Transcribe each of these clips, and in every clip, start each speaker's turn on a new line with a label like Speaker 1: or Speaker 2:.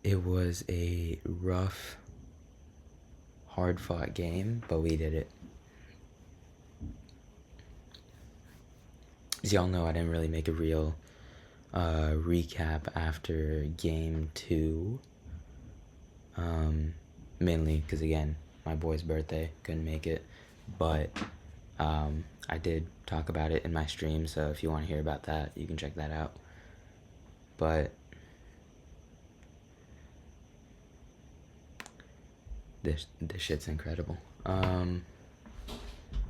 Speaker 1: It was a rough, hard-fought game, but we did it. As y'all know, I didn't really make a real recap after game 2. Mainly because, again, my boy's birthday, couldn't make it. But I did talk about it in my stream, so if you want to hear about that, you can check that out. But this shit's incredible.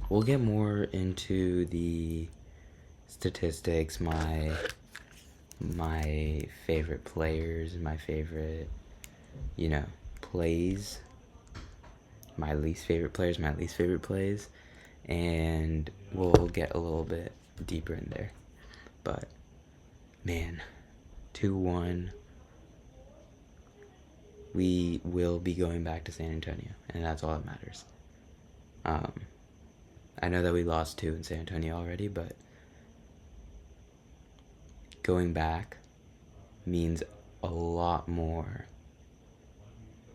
Speaker 1: We'll get more into the statistics, my favorite players, my favorite, plays, my least favorite players, my least favorite plays, and we'll get a little bit deeper in there. But, man, 2-1. We will be going back to San Antonio, and that's all that matters. I know that we lost 2 in San Antonio already, but going back means a lot more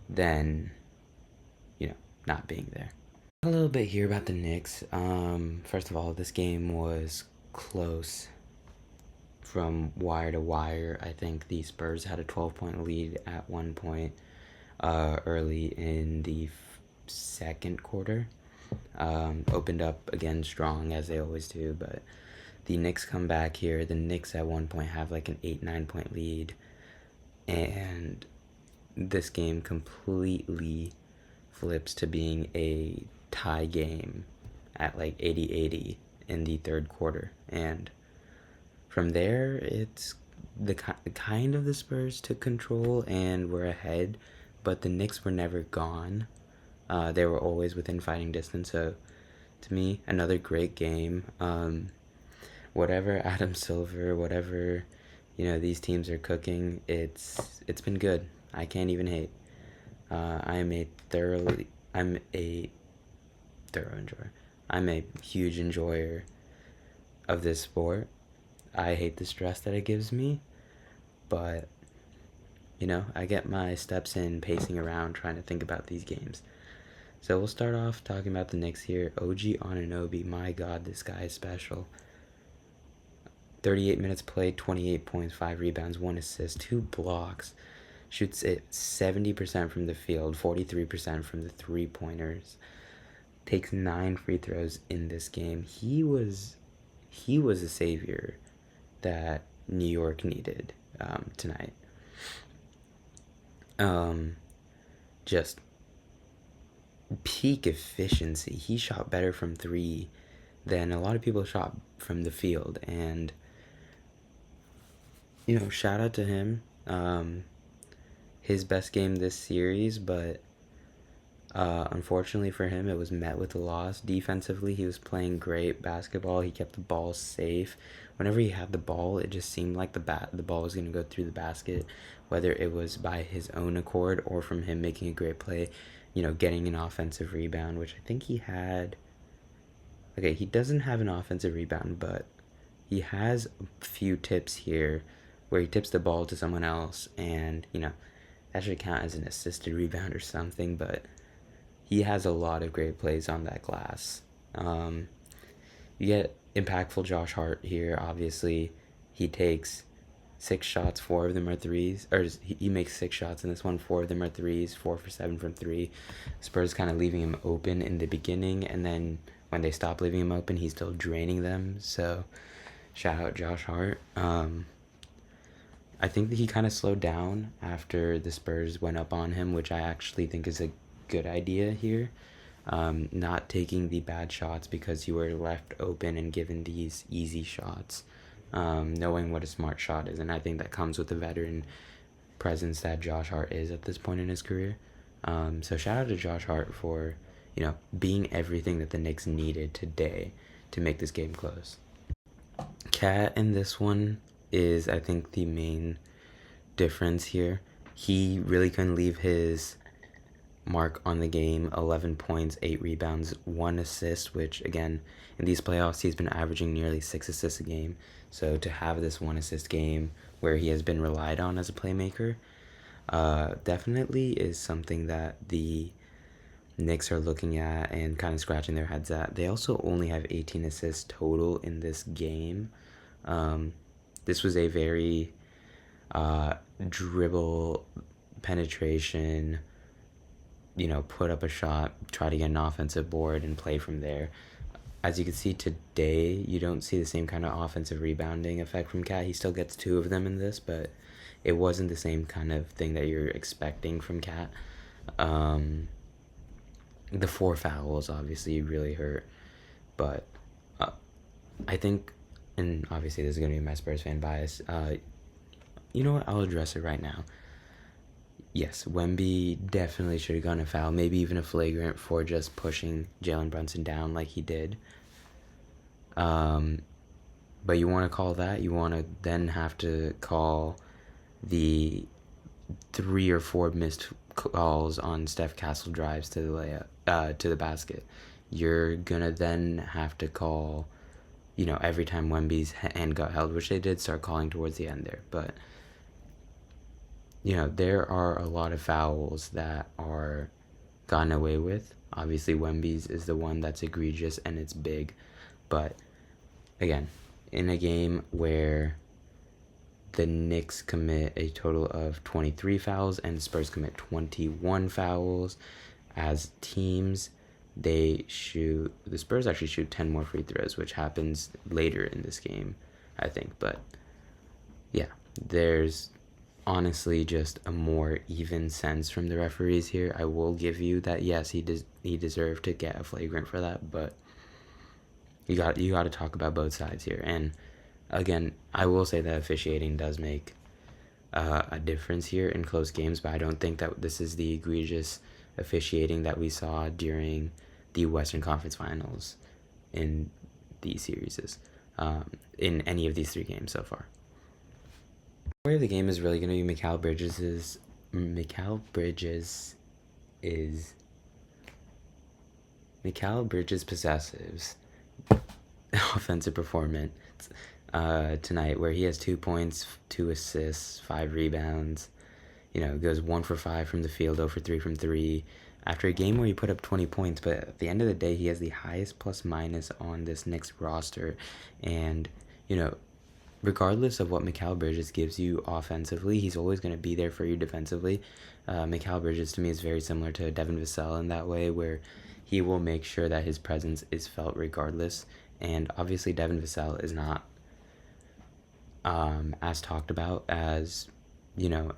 Speaker 1: than, not being there. A little bit here about the Knicks. First of all, this game was close from wire to wire. I think the Spurs had a 12-point lead at one point early in the second quarter. Opened up again strong, as they always do, but the Knicks come back here. The Knicks at one point have like an 8-9 point lead, and this game completely flips to being a tie game at like 80-80 in the third quarter. And from there, it's the kind of the Spurs took control and were ahead, but the Knicks were never gone. They were always within fighting distance. So to me, another great game. Whatever Adam Silver, whatever these teams are cooking, it's been good. I can't even hate. I'm a thorough enjoyer. I'm a huge enjoyer of this sport. I hate the stress that it gives me, but I get my steps in pacing around trying to think about these games. So we'll start off talking about the Knicks here. OG Anunoby, my God, this guy is special. 38 minutes played, 28 points, 5 rebounds, 1 assist, 2 blocks. Shoots it 70% from the field, 43% from the three-pointers. Takes 9 free throws in this game. He was a savior that New York needed tonight. Just peak efficiency. He shot better from 3 than a lot of people shot from the field, and shout out to him. His best game this series, but unfortunately for him, it was met with a loss. Defensively, he was playing great basketball. He kept the ball safe. Whenever he had the ball, it just seemed like the ball was going to go through the basket, whether it was by his own accord or from him making a great play, getting an offensive rebound, which I think he had. Okay, he doesn't have an offensive rebound, but he has a few tips here where he tips the ball to someone else, and, that should count as an assisted rebound or something, but he has a lot of great plays on that glass. You get impactful Josh Hart here, obviously. He takes 6 shots, 4 of them are threes, or he makes 6 shots in this one, 4 of them are threes, 4 for 7 from 3. Spurs kind of leaving him open in the beginning, and then when they stop leaving him open, he's still draining them, so shout out Josh Hart. I think that he kind of slowed down after the Spurs went up on him, which I actually think is a good idea here. Not taking the bad shots because you were left open and given these easy shots. Knowing what a smart shot is, and I think that comes with the veteran presence that Josh Hart is at this point in his career. So shout out to Josh Hart for, being everything that the Knicks needed today to make this game close. Cat in this one is, I think, the main difference here. He really couldn't leave his mark on the game. 11 points, 8 rebounds, 1 assist, which, again, in these playoffs, he's been averaging nearly 6 assists a game. So to have this 1 assist game where he has been relied on as a playmaker, definitely is something that the Knicks are looking at and kind of scratching their heads at. They also only have 18 assists total in this game. This was a very dribble penetration, put up a shot, try to get an offensive board and play from there. As you can see today, you don't see the same kind of offensive rebounding effect from Cat. He still gets 2 of them in this, but it wasn't the same kind of thing that you're expecting from Cat. The 4 fouls obviously really hurt, but I think, and obviously this is going to be my Spurs fan bias, you know what, I'll address it right now. Yes, Wemby definitely should have gotten a foul, maybe even a flagrant for just pushing Jalen Brunson down like he did. But you want to call that, you want to then have to call the 3 or 4 missed calls on Steph Castle drives to the layup, to the basket. You're gonna then have to call, every time Wemby's hand got held, which they did start calling towards the end there. But there are a lot of fouls that are gotten away with. Obviously, Wemby's is the one that's egregious and it's big. But again, in a game where the Knicks commit a total of 23 fouls and Spurs commit 21 fouls as teams, the Spurs actually shoot 10 more free throws, which happens later in this game, I think. But yeah, there's honestly just a more even sense from the referees here. I will give you that, yes, he deserved to get a flagrant for that, but you got to talk about both sides here. And again, I will say that officiating does make a difference here in close games, but I don't think that this is the egregious officiating that we saw during the Western Conference Finals in these series, in any of these 3 games so far. The story of the game is really going to be Mikal Bridges' possessives offensive performance tonight, where he has 2 points, 2 assists, 5 rebounds. Goes 1 for 5 from the field, 0 for 3 from 3. After a game where he put up 20 points, but at the end of the day, he has the highest plus minus on this Knicks roster. And, regardless of what Mikal Bridges gives you offensively, he's always going to be there for you defensively. Mikal Bridges, to me, is very similar to Devin Vassell in that way, where he will make sure that his presence is felt regardless. And obviously, Devin Vassell is not as talked about as,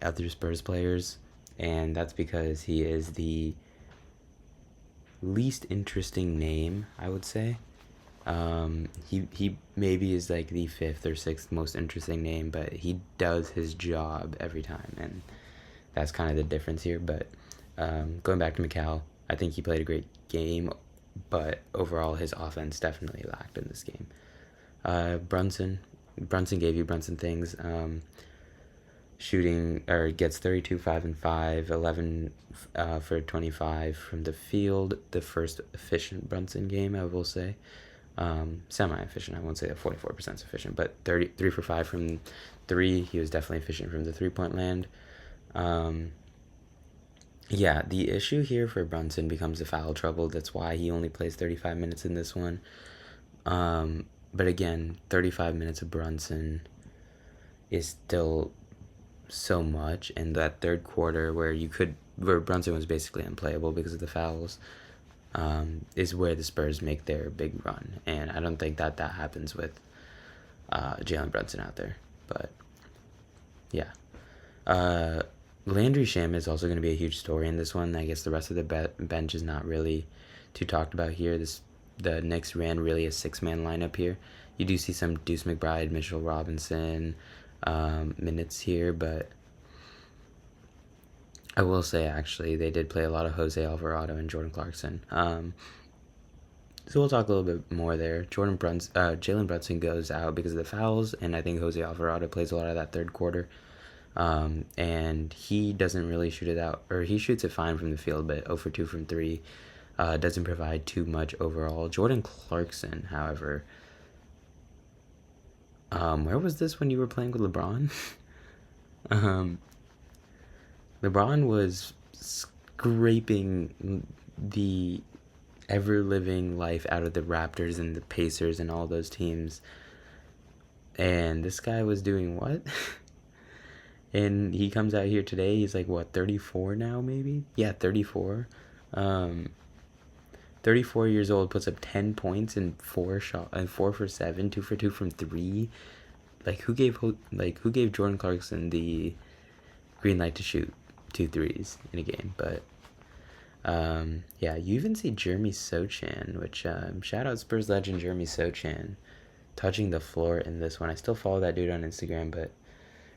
Speaker 1: other Spurs players. And that's because he is the least interesting name, I would say. He maybe is like the 5th or 6th most interesting name, but he does his job every time, and that's kind of the difference here. But going back to Mikal, I think he played a great game, but overall his offense definitely lacked in this game. Brunson gave you Brunson things. Shooting, or gets 32, 5 and 5, 11 for 25 from the field. The first efficient Brunson game, I will say. Semi-efficient, I won't say that 44% is efficient, but 3 for 5 from 3. He was definitely efficient from the 3-point land. Yeah, the issue here for Brunson becomes the foul trouble. That's why he only plays 35 minutes in this one. But again, 35 minutes of Brunson is still so much, and that third quarter where Brunson was basically unplayable because of the fouls, is where the Spurs make their big run, and I don't think that happens with Jalen Brunson out there. But yeah, Landry Shamet is also going to be a huge story in this one. I guess the rest of the bench is not really too talked about here. The Knicks ran really a 6-man lineup here. You do see some Deuce McBride, Mitchell Robinson minutes here, but I will say actually they did play a lot of Jose Alvarado and Jordan Clarkson. So we'll talk a little bit more there. Jalen Brunson goes out because of the fouls, and I think Jose Alvarado plays a lot of that third quarter. And he doesn't really shoot it out, or he shoots it fine from the field, but 0 for 2 from 3. Doesn't provide too much overall. Jordan Clarkson, however, where was this when you were playing with LeBron? LeBron was scraping the ever living life out of the Raptors and the Pacers and all those teams. And this guy was doing what? And he comes out here today, he's like, what, 34 now, maybe? Yeah, 34. 34 years old, puts up 10 points and 4 for 7, 2 for 2 from 3. Like, who gave Jordan Clarkson the green light to shoot 2 threes in a game? But yeah, you even see Jeremy Sochan, which shout out Spurs legend Jeremy Sochan, touching the floor in this one. I still follow that dude on Instagram, but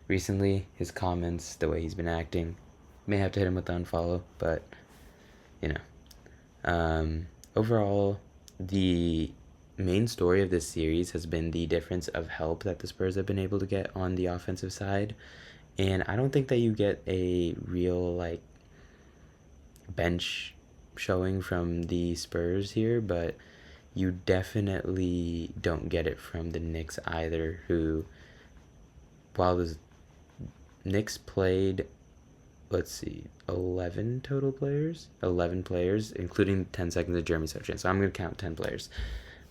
Speaker 1: recently his comments, the way he's been acting, may have to hit him with the unfollow. But you know, overall, the main story of this series has been the difference of help that the Spurs have been able to get on the offensive side. And I don't think that you get a real, like, bench showing from the Spurs here, but you definitely don't get it from the Knicks either, who, while the Knicks played, let's see, 11 total players? 11 players, including 10 seconds of Jeremy Sochan. So I'm going to count 10 players.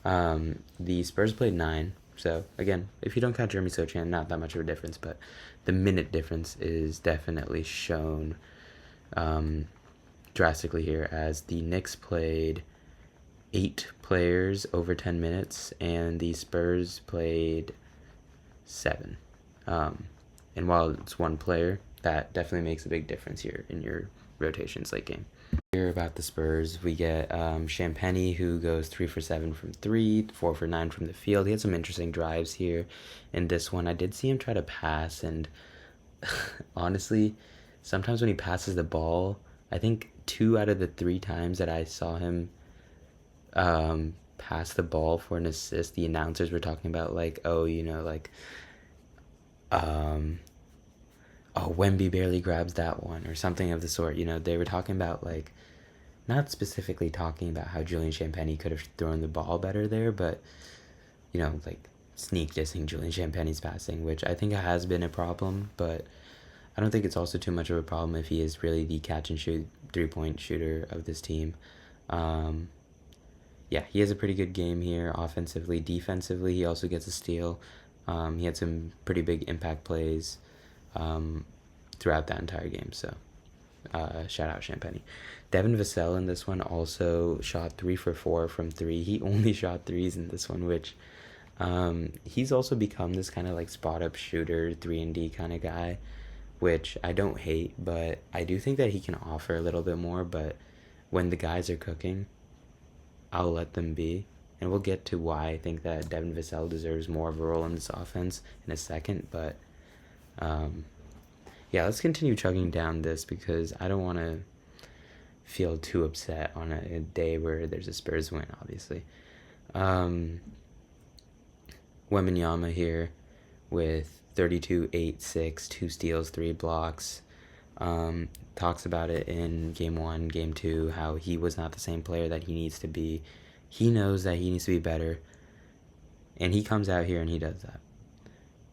Speaker 1: The Spurs played 9. So, again, if you don't count Jeremy Sochan, not that much of a difference. But the minute difference is definitely shown drastically here, as the Knicks played 8 players over 10 minutes, and the Spurs played 7. And while it's one player, that definitely makes a big difference here in your rotations late game. Here about the Spurs, we get Champagny, who goes 3 for 7 from 3, 4 for 9 from the field. He had some interesting drives here in this one. I did see him try to pass, and honestly, sometimes when he passes the ball, I think 2 out of the 3 times that I saw him pass the ball for an assist, the announcers were talking about, like, oh, you know, like, oh, Wemby barely grabs that one, or something of the sort. You know, they were talking about, like, not specifically talking about how Julian Champagny could have thrown the ball better there, but, you know, like, sneak dissing Julian Champagny's passing, which I think has been a problem, but I don't think it's also too much of a problem if he is really the catch and shoot 3-point shooter of this team. Yeah, he has a pretty good game here offensively. Defensively, he also gets a steal. He had some pretty big impact plays throughout that entire game, so shout out Champagny. Devin Vassell in this one also shot 3 for 4 from 3. He only shot 3s in this one, which he's also become this kind of like spot-up shooter, 3-and-D kind of guy, which I don't hate, but I do think that he can offer a little bit more. But when the guys are cooking, I'll let them be. And we'll get to why I think that Devin Vassell deserves more of a role in this offense in a second. But yeah, let's continue chugging down this, because I don't want to feel too upset on a day where there's a Spurs win, obviously. Wembanyama here with 32, 8, 6, 2 steals, 3 blocks. Talks about it in Game 1, Game 2, how he was not the same player that he needs to be. He knows that he needs to be better, and he comes out here and he does that.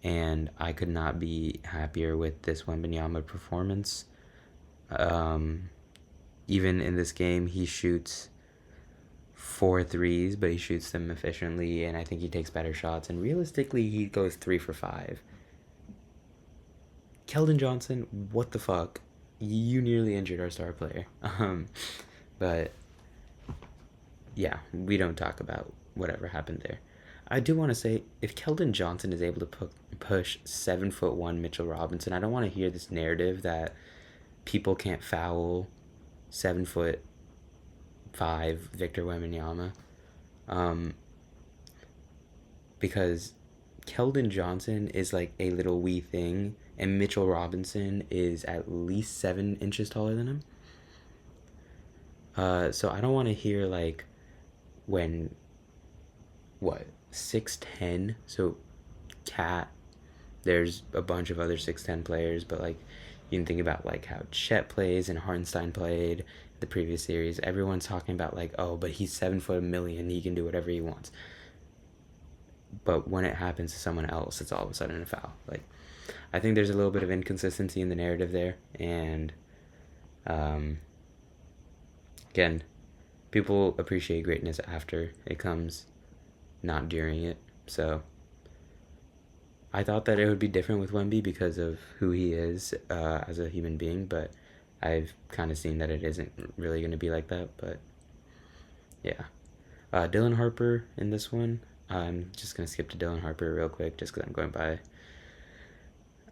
Speaker 1: And I could not be happier with this Wembanyama performance. Even in this game, he shoots 4 threes, but he shoots them efficiently, and I think he takes better shots. And realistically, he goes 3 for 5. Keldon Johnson, what the fuck? You nearly injured our star player. But yeah, we don't talk about whatever happened there. I do want to say, if Keldon Johnson is able to push 7'1" Mitchell Robinson, I don't want to hear this narrative that people can't foul 7'5" Victor Wembanyama, because Keldon Johnson is like a little wee thing, and Mitchell Robinson is at least 7 inches taller than him. So I don't want to hear, like, when, 6'10", so Cat, there's a bunch of other 6'10" players, but, like, you can think about, like, how Chet plays and Hartenstein played the previous series. Everyone's talking about, like, oh, but he's 7'1", he can do whatever he wants. But when it happens to someone else, it's all of a sudden a foul. Like, I think there's a little bit of inconsistency in the narrative there, and Um, Again, people appreciate greatness after it comes, not during it. So I thought that it would be different with Wemby because of who he is as a human being, but I've kind of seen that it isn't really going to be like that. But yeah, Dylan Harper in this one. I'm just going to skip to Dylan Harper real quick just because I'm going by.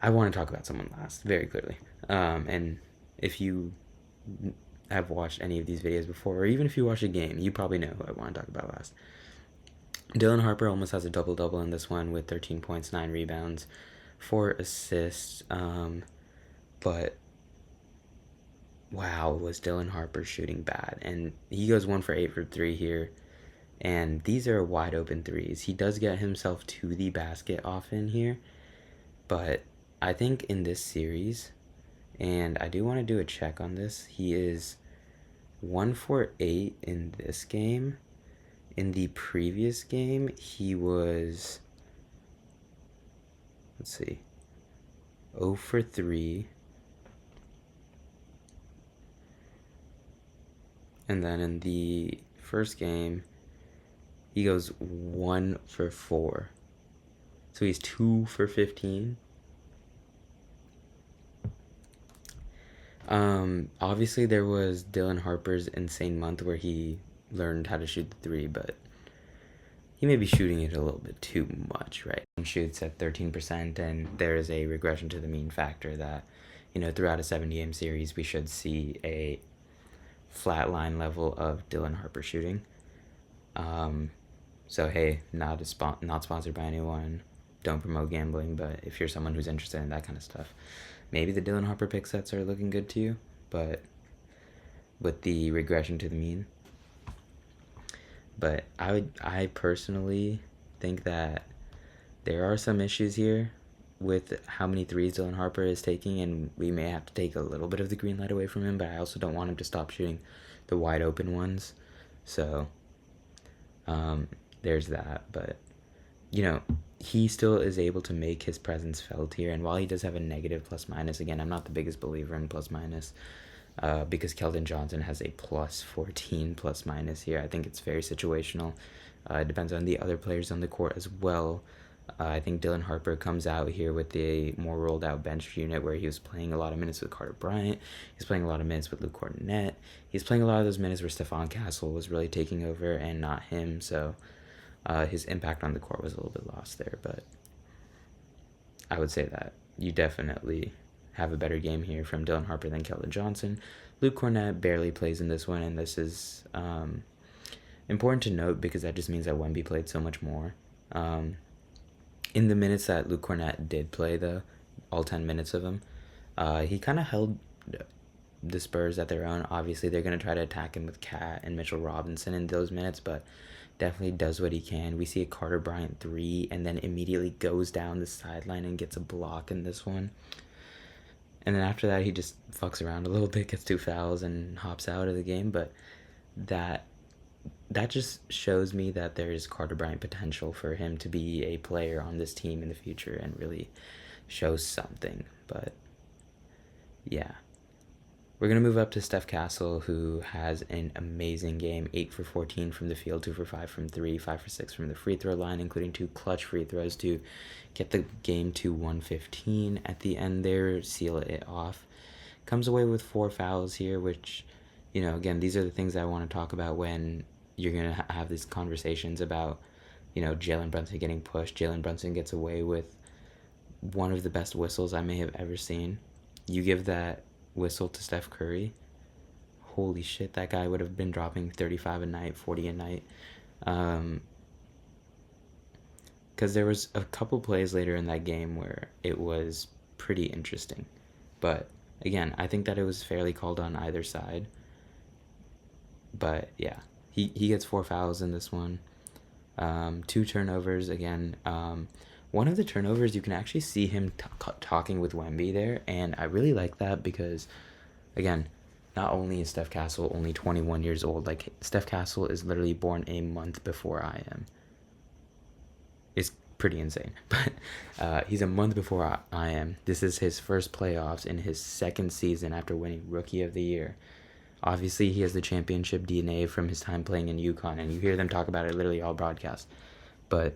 Speaker 1: I want to talk about someone last, very clearly. And if you have watched any of these videos before, or even if you watch a game, you probably know who I want to talk about last. Dylan Harper almost has a double-double in this one with 13 points, 9 rebounds, 4 assists. But wow, was Dylan Harper shooting bad. And he goes 1 for 8 for 3 here. And these are wide open threes. He does get himself to the basket often here. But I think in this series, and I do want to do a check on this, he is 1 for 8 in this game. In the previous game, he was, let's see, 0 for 3. And then in the first game, he goes 1 for 4. So he's 2 for 15. Obviously there was Dylan Harper's insane month where he learned how to shoot the 3, but he may be shooting it a little bit too much, right? He shoots at 13%, and there is a regression to the mean factor that, throughout a 7-game series, we should see a flat line level of Dylan Harper shooting. So hey, not sponsored by anyone. Don't promote gambling, but if you're someone who's interested in that kind of stuff, maybe the Dylan Harper pick sets are looking good to you, but with the regression to the mean. But I personally think that there are some issues here with how many threes Dylan Harper is taking, and we may have to take a little bit of the green light away from him, but I also don't want him to stop shooting the wide open ones. So there's that. But he still is able to make his presence felt here, and while he does have a negative plus minus, again, I'm not the biggest believer in plus minus because Keldon Johnson has a plus 14 plus minus here. I think it's very situational. It depends on the other players on the court as well. I think Dylan Harper comes out here with a more rolled out bench unit where he was playing a lot of minutes with Carter Bryant. He's playing a lot of minutes with Luke Cornett. He's playing a lot of those minutes where Stephon Castle was really taking over and not him. So his impact on the court was a little bit lost there. But I would say that you definitely have a better game here from Dylan Harper than Keldon Johnson. Luke Cornett barely plays in this one, and this is important to note because that just means that Wemby played so much more. In the minutes that Luke Cornett did play, though, all 10 minutes of him, he kind of held the Spurs at their own. Obviously, they're going to try to attack him with Cat and Mitchell Robinson in those minutes, but definitely does what he can. We see a Carter Bryant 3 and then immediately goes down the sideline and gets a block in this one. And then after that, he just fucks around a little bit, gets 2 fouls, and hops out of the game. But that just shows me that there is Carter Bryant potential for him to be a player on this team in the future and really show something. But yeah. We're going to move up to Steph Castle, who has an amazing game. 8 for 14 from the field, 2 for 5 from 3, 5 for 6 from the free throw line, including 2 clutch free throws to get the game to 115 at the end there, seal it off. Comes away with 4 fouls here, which, again, these are the things I want to talk about when you're going to have these conversations about, Jalen Brunson getting pushed. Jalen Brunson gets away with one of the best whistles I may have ever seen. You give that whistle to Steph Curry, holy shit, that guy would have been dropping 35 a night, 40 a night. Because there was a couple plays later in that game where it was pretty interesting. But again, I think that it was fairly called on either side. But yeah, he gets 4 fouls in this one. 2 turnovers again. One of the turnovers, you can actually see him talking with Wemby there, and I really like that because, again, not only is Steph Castle only 21 years old, like, Steph Castle is literally born a month before I am. It's pretty insane. But he's a month before I am. This is his first playoffs in his second season after winning Rookie of the Year. Obviously, he has the championship DNA from his time playing in UConn, and you hear them talk about it literally all broadcast. But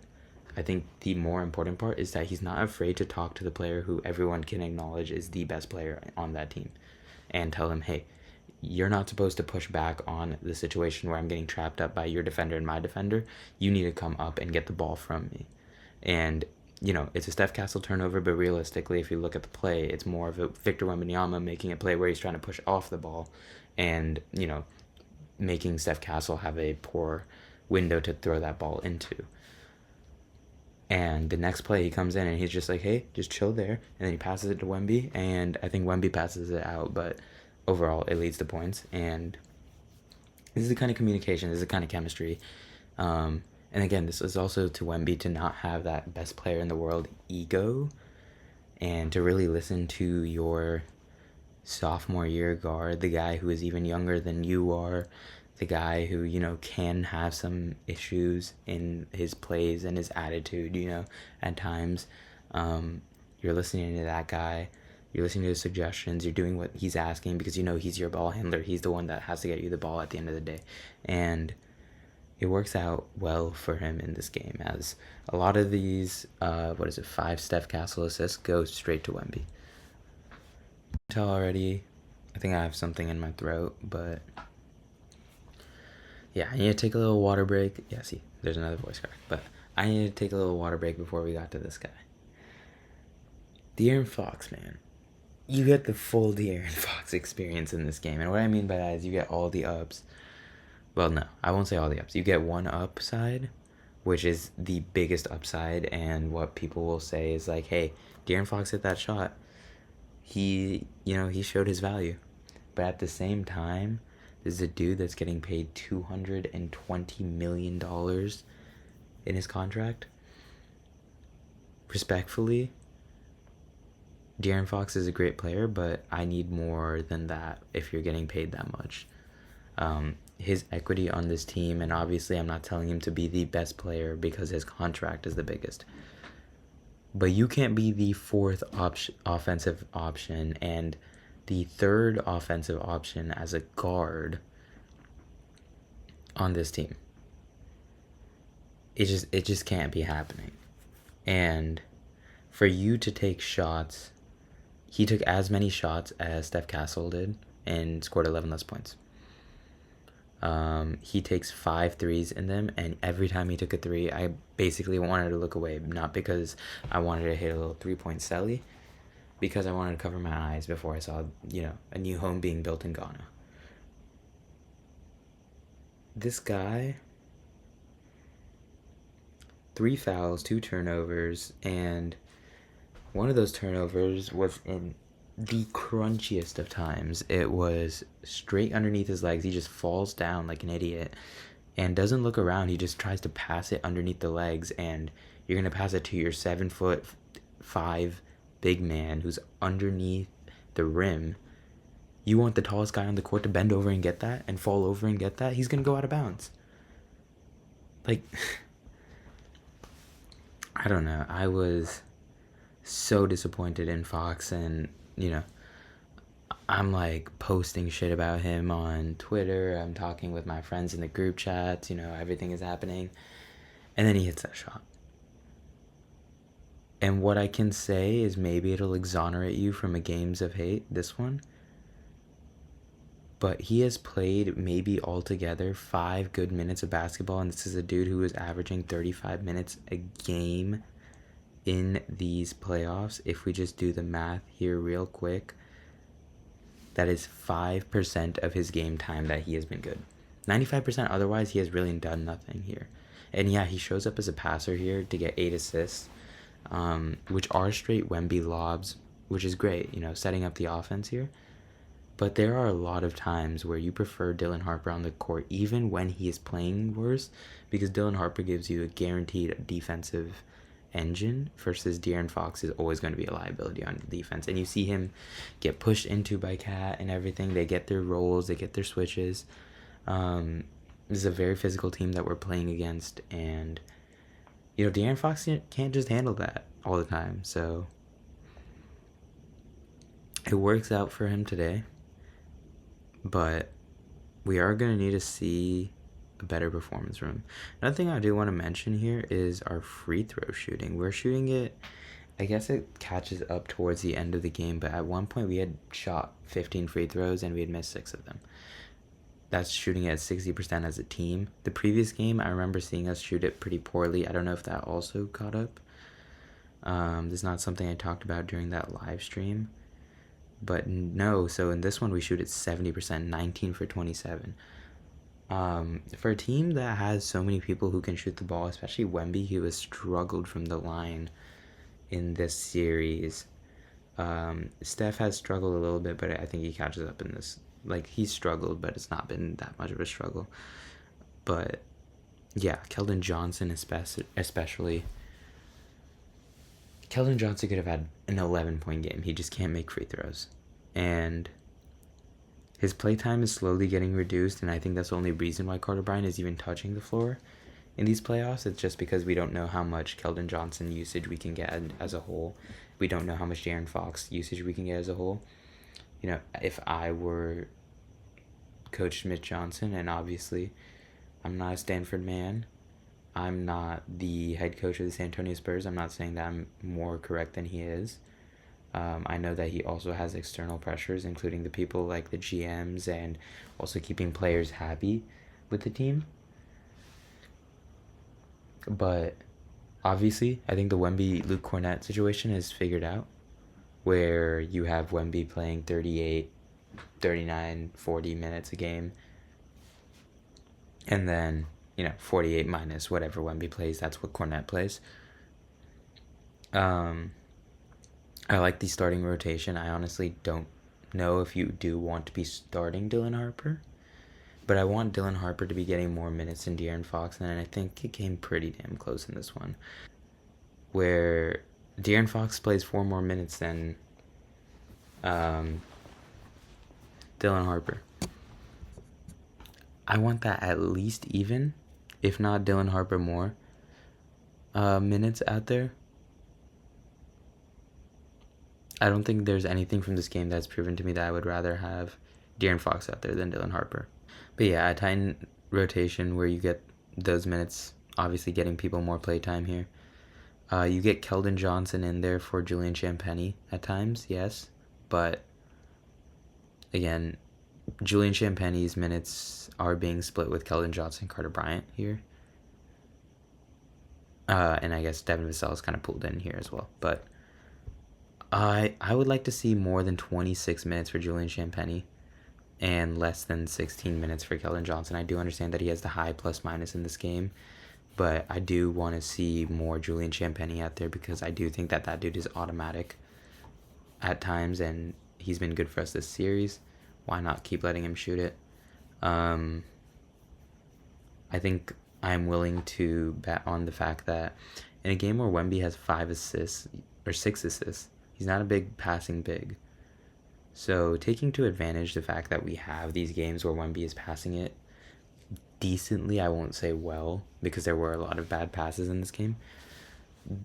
Speaker 1: I think the more important part is that he's not afraid to talk to the player who everyone can acknowledge is the best player on that team and tell him, hey, you're not supposed to push back on the situation where I'm getting trapped up by your defender and my defender. You need to come up and get the ball from me. And, you know, it's a Steph Castle turnover, but realistically, if you look at the play, it's more of a Victor Wembanyama making a play where he's trying to push off the ball and, you know, making Steph Castle have a poor window to throw that ball into. And the next play, he comes in and he's just like, hey, just chill there. And then he passes it to Wemby, and I think Wemby passes it out, but overall, it leads to points. And this is the kind of communication, this is the kind of chemistry. And again, this is also to Wemby to not have that best player in the world ego and to really listen to your sophomore year guard, the guy who is even younger than you are, the guy who, you know, can have some issues in his plays and his attitude, you know, at times. You're listening to that guy. You're listening to his suggestions. You're doing what he's asking because you know he's your ball handler. He's the one that has to get you the ball at the end of the day. And it works out well for him in this game as a lot of these, 5 Steph Castle assists go straight to Wemby. Tell already, I think I have something in my throat, but yeah, I need to take a little water break. Yeah, see, there's another voice crack, but I need to take a little water break before we got to this guy. De'Aaron Fox, man. You get the full De'Aaron Fox experience in this game, and what I mean by that is you get all the ups. Well, no, I won't say all the ups. You get one upside, which is the biggest upside, and what people will say is like, hey, De'Aaron Fox hit that shot. He showed his value. But at the same time, this is a dude that's getting paid $220 million in his contract. Respectfully, De'Aaron Fox is a great player, but I need more than that if you're getting paid that much. His equity on this team, and obviously I'm not telling him to be the best player because his contract is the biggest. But you can't be the fourth offensive option and the third offensive option as a guard on this team. It just can't be happening. And for you to take shots, he took as many shots as Steph Castle did and scored 11 less points. He takes 5 threes in them, and every time he took a 3, I basically wanted to look away, not because I wanted to hit a little 3-point celly, because I wanted to cover my eyes before I saw, you know, a new home being built in Ghana. This guy, 3 fouls, 2 turnovers, and one of those turnovers was in the crunchiest of times. It was straight underneath his legs. He just falls down like an idiot and doesn't look around. He just tries to pass it underneath the legs, and you're going to pass it to your 7'5" big man who's underneath the rim. You want the tallest guy on the court to bend over and get that and fall over and get that? He's going to go out of bounds. Like, I don't know. I was so disappointed in Fox, and you know, I'm like posting shit about him on Twitter. I'm talking with my friends in the group chats, you know, everything is happening. And then he hits that shot. And what I can say is maybe it'll exonerate you from a games of hate, this one. But he has played maybe altogether 5 good minutes of basketball, and this is a dude who is averaging 35 minutes a game in these playoffs. If we just do the math here real quick, that is 5% of his game time that he has been good. 95% otherwise, he has really done nothing here. And yeah, he shows up as a passer here to get 8 assists, which are straight Wemby lobs, which is great, you know, setting up the offense here. But there are a lot of times where you prefer Dylan Harper on the court, even when he is playing worse, because Dylan Harper gives you a guaranteed defensive engine versus De'Aaron Fox is always going to be a liability on defense. And you see him get pushed into by Cat and everything. They get their roles, they get their switches. This is a very physical team that we're playing against, and De'Aaron Fox can't just handle that all the time. So it works out for him today. But we are going to need to see a better performance from him. Another thing I do want to mention here is our free throw shooting. We're shooting it, I guess it catches up towards the end of the game, but at one point we had shot 15 free throws and we had missed 6 of them. That's shooting at 60% as a team. The previous game, I remember seeing us shoot it pretty poorly. I don't know if that also caught up. This is not something I talked about during that live stream. But no, so in this one we shoot at 70%, 19 for 27. For a team that has so many people who can shoot the ball, especially Wemby, who has struggled from the line in this series. Steph has struggled a little bit, but I think he catches up in this. Like, he's struggled, but it's not been that much of a struggle. But yeah, Keldon Johnson especially. Keldon Johnson could have had an 11-point game. He just can't make free throws. And his playtime is slowly getting reduced, and I think that's the only reason why Carter Bryant is even touching the floor in these playoffs. It's just because we don't know how much Keldon Johnson usage we can get as a whole. We don't know how much De'Aaron Fox usage we can get as a whole. If I were Coach Smith Johnson, and obviously I'm not a Stanford man, I'm not the head coach of the San Antonio Spurs. I'm not saying that I'm more correct than he is. I know that he also has external pressures, including the people like the GMs and also keeping players happy with the team. But obviously, I think the Wemby-Luke Cornett situation is figured out, where you have Wemby playing 38, 39, 40 minutes a game. And then, 48 minus whatever Wemby plays, that's what Cornett plays. I like the starting rotation. I honestly don't know if you do want to be starting Dylan Harper, but I want Dylan Harper to be getting more minutes than De'Aaron Fox, and I think it came pretty damn close in this one, where De'Aaron Fox plays 4 more minutes than Dylan Harper. I want that at least even, if not Dylan Harper more minutes out there. I don't think there's anything from this game that's proven to me that I would rather have De'Aaron Fox out there than Dylan Harper. But yeah, a tight rotation where you get those minutes, obviously getting people more playtime here. You get Keldon Johnson in there for Julian Champagnie at times, yes. But again, Julian Champagnie's minutes are being split with Keldon Johnson and Carter Bryant here. And I guess Devin Vassell is kind of pulled in here as well. But I would like to see more than 26 minutes for Julian Champagnie and less than 16 minutes for Keldon Johnson. I do understand that he has the high plus-minus in this game, but I do want to see more Julian Champagnie out there because I do think that dude is automatic at times, and he's been good for us this series. Why not keep letting him shoot it? I think I'm willing to bet on the fact that in a game where Wemby has 5 assists or 6 assists, he's not a big passing big. So taking to advantage the fact that we have these games where Wemby is passing it decently, I won't say well, because there were a lot of bad passes in this game.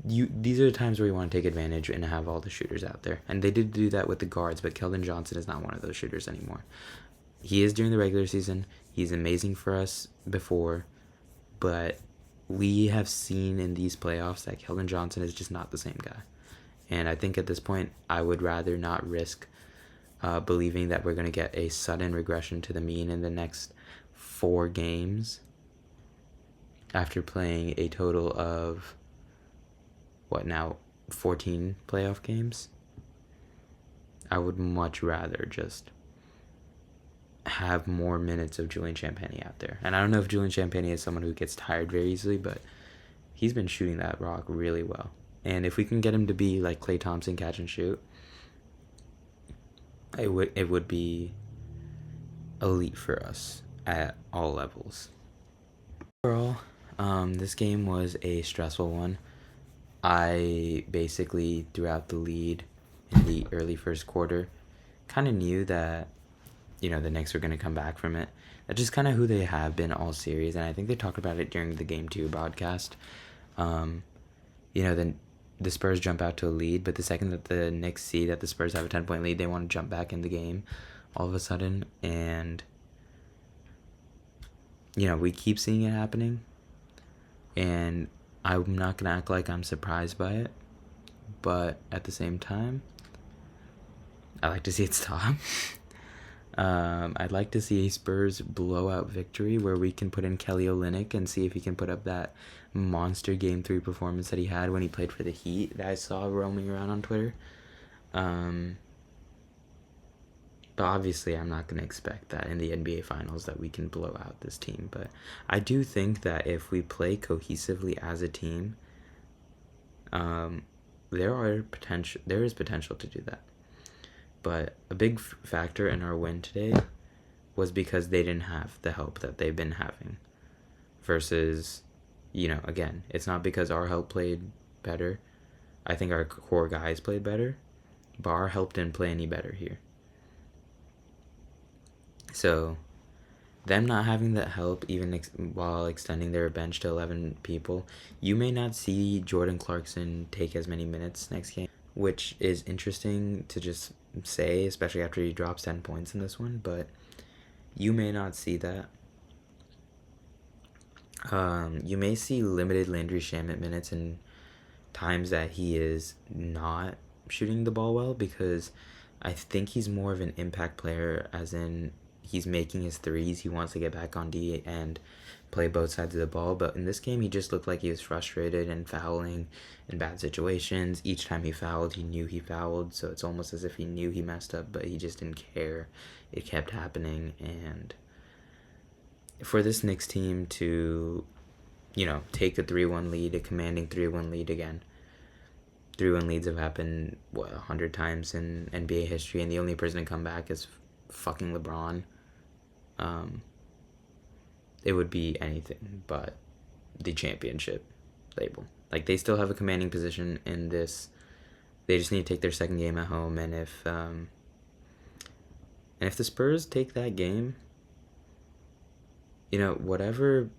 Speaker 1: These are the times where you want to take advantage and have all the shooters out there. And they did do that with the guards, but Keldon Johnson is not one of those shooters anymore. He is during the regular season. He's amazing for us before, but we have seen in these playoffs that Keldon Johnson is just not the same guy. And I think at this point, I would rather not risk believing that we're going to get a sudden regression to the mean in the next 4 games after playing a total of, 14 playoff games? I would much rather just have more minutes of Julian Champagnie out there. And I don't know if Julian Champagnie is someone who gets tired very easily, but he's been shooting that rock really well. And if we can get him to be like Klay Thompson, catch and shoot, it would be elite for us at all levels. Overall, this game was a stressful one. I basically, throughout the lead in the early first quarter, kind of knew that, the Knicks were going to come back from it. That's just kind of who they have been all series, and I think they talked about it during the Game 2 broadcast. Then the Spurs jump out to a lead, but the second that the Knicks see that the Spurs have a 10-point lead, they want to jump back in the game all of a sudden. And, we keep seeing it happening. And I'm not going to act like I'm surprised by it. But at the same time, I like to see it stop. I'd like to see a Spurs blowout victory where we can put in Kelly Olynyk and see if he can put up that monster Game 3 performance that he had when he played for the Heat that I saw roaming around on Twitter. But obviously I'm not going to expect that in the NBA Finals that we can blow out this team. But I do think that if we play cohesively as a team, there is potential to do that. But a big factor in our win today was because they didn't have the help that they've been having. Versus, again, it's not because our help played better. I think our core guys played better, but our help didn't play any better here. So, them not having that help, even while extending their bench to 11 people, you may not see Jordan Clarkson take as many minutes next game, which is interesting to just say, especially after he drops 10 points in this one, but you may not see that. You may see limited Landry Shamet minutes in times that he is not shooting the ball well, because I think he's more of an impact player, as in he's making his threes. He wants to get back on D and play both sides of the ball. But in this game, he just looked like he was frustrated and fouling in bad situations. Each time he fouled, he knew he fouled. So it's almost as if he knew he messed up, but he just didn't care. It kept happening. And for this Knicks team to, take a 3-1 lead, a commanding 3-1 lead again. 3-1 leads have happened, 100 times in NBA history, and the only person to come back is fucking LeBron. It would be anything but the championship label. Like, they still have a commanding position in this. They just need to take their second game at home, and if the Spurs take that game, whatever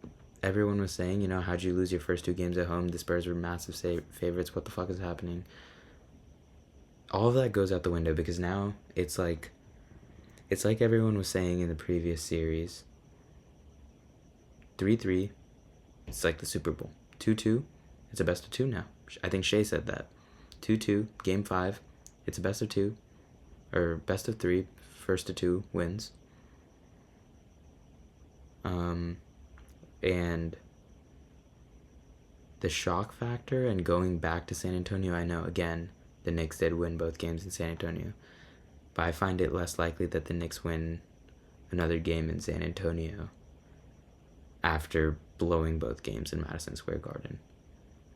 Speaker 1: everyone was saying, how'd you lose your first 2 games at home? The Spurs were massive favorites. What the fuck is happening? All of that goes out the window, because now it's like everyone was saying in the previous series. 3-3, it's like the Super Bowl. 2-2, it's a best of 2 now. I think Shea said that. 2-2, game 5, it's a best of 2, or best of 3, first to 2 wins. And the shock factor and going back to San Antonio, I know, again, the Knicks did win both games in San Antonio, but I find it less likely that the Knicks win another game in San Antonio after blowing both games in Madison Square Garden.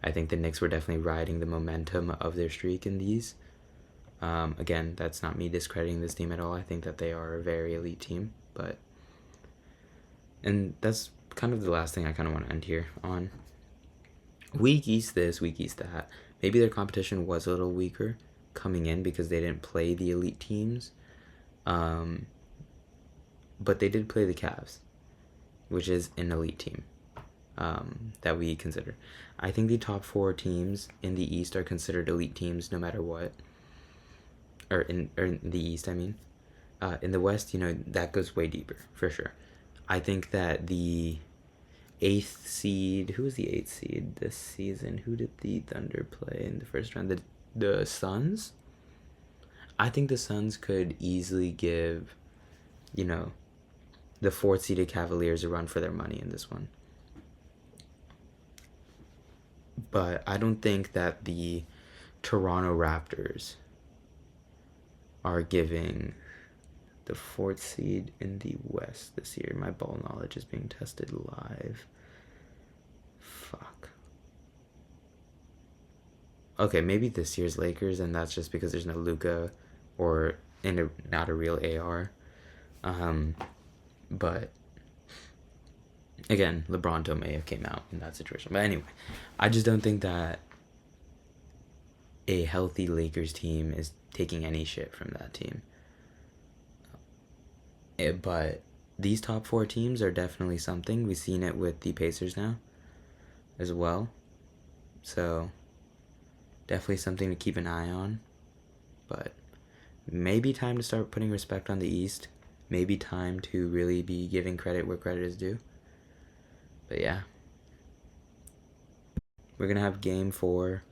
Speaker 1: I think the Knicks were definitely riding the momentum of their streak in these. Again, that's not me discrediting this team at all. I think that they are a very elite team, and that's kind of the last thing I kind of want to end here on. Week East this, week East that. Maybe their competition was a little weaker coming in because they didn't play the elite teams. But they did play the Cavs, which is an elite team that we consider. I think the top 4 teams in the East are considered elite teams no matter what. Or in the East, I mean. In the West, that goes way deeper, for sure. I think that the 8th seed... Who was the 8th seed this season? Who did the Thunder play in the first round? The Suns? I think the Suns could easily give, the 4th seeded Cavaliers a run for their money in this one. But I don't think that the Toronto Raptors are giving the 4th seed in the West this year. My ball knowledge is being tested live. Fuck. Okay, maybe this year's Lakers, and that's just because there's no Luka or not a real AR. But again, LeBron may have came out in that situation. But anyway, I just don't think that a healthy Lakers team is taking any shit from that team. But these top 4 teams are definitely something. We've seen it with the Pacers now as well. So definitely something to keep an eye on. But maybe time to start putting respect on the East. Maybe time to really be giving credit where credit is due. But yeah. We're going to have game 4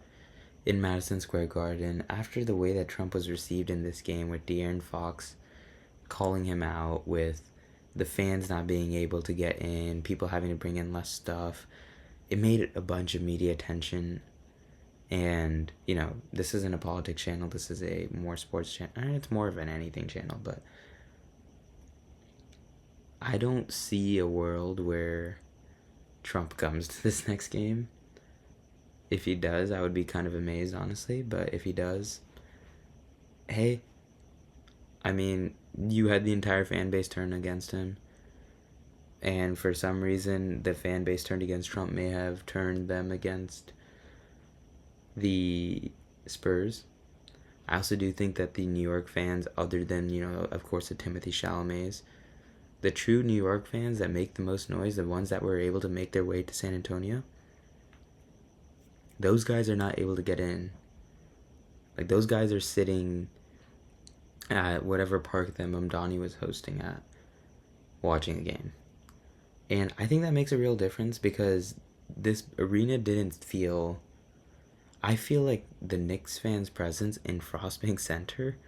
Speaker 1: in Madison Square Garden. After the way that Trump was received in this game, with De'Aaron Fox calling him out, with the fans not being able to get in, people having to bring in less stuff, it made a bunch of media attention. And, you know, this isn't a politics channel. This is a more sports channel. It's more of an anything channel, but I don't see a world where Trump comes to this next game. If he does, I would be kind of amazed, honestly. But if he does, hey, I mean, you had the entire fan base turn against him. And for some reason, the fan base turned against Trump may have turned them against the Spurs. I also do think that the New York fans, other than, you know, of course, the Timothy Chalamets, the true New York fans that make the most noise, the ones that were able to make their way to San Antonio, those guys are not able to get in. Like, those guys are sitting at whatever park that Mamdani was hosting at, watching the game. And I think that makes a real difference because this arena didn't feel... I feel like the Knicks fans' presence in Frostbank Center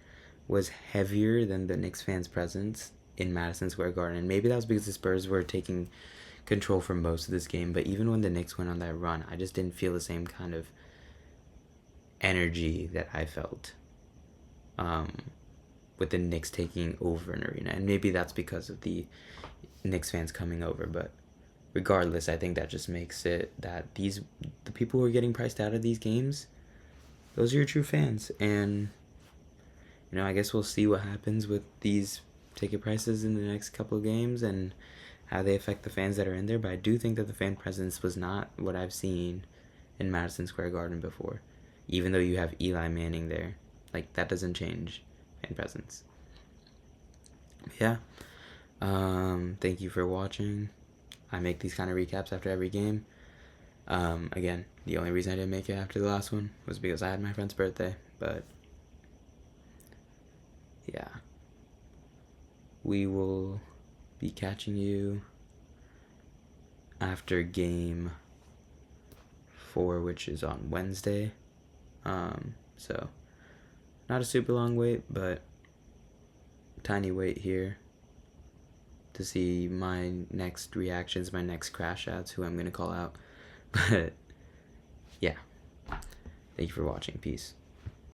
Speaker 1: was heavier than the Knicks fans' presence in Madison Square Garden. Maybe that was because the Spurs were taking control for most of this game, but even when the Knicks went on that run, I just didn't feel the same kind of energy that I felt with the Knicks taking over an arena. And maybe that's because of the Knicks fans coming over, but regardless, I think that just makes it that the people who are getting priced out of these games, those are your true fans. And, you know, I guess we'll see what happens with these ticket prices in the next couple of games and how they affect the fans that are in there. But I do think that the fan presence was not what I've seen in Madison Square Garden before. Even though you have Eli Manning there, like, that doesn't change fan presence. Yeah. Thank you for watching. I make these kind of recaps after every game. Again, the only reason I didn't make it after the last one was because I had my friend's birthday. But yeah, we will be catching you after game 4, which is on Wednesday. So not a super long wait, but tiny wait here to see my next reactions, my next crash outs, who I'm going to call out. But yeah, thank you for watching. Peace.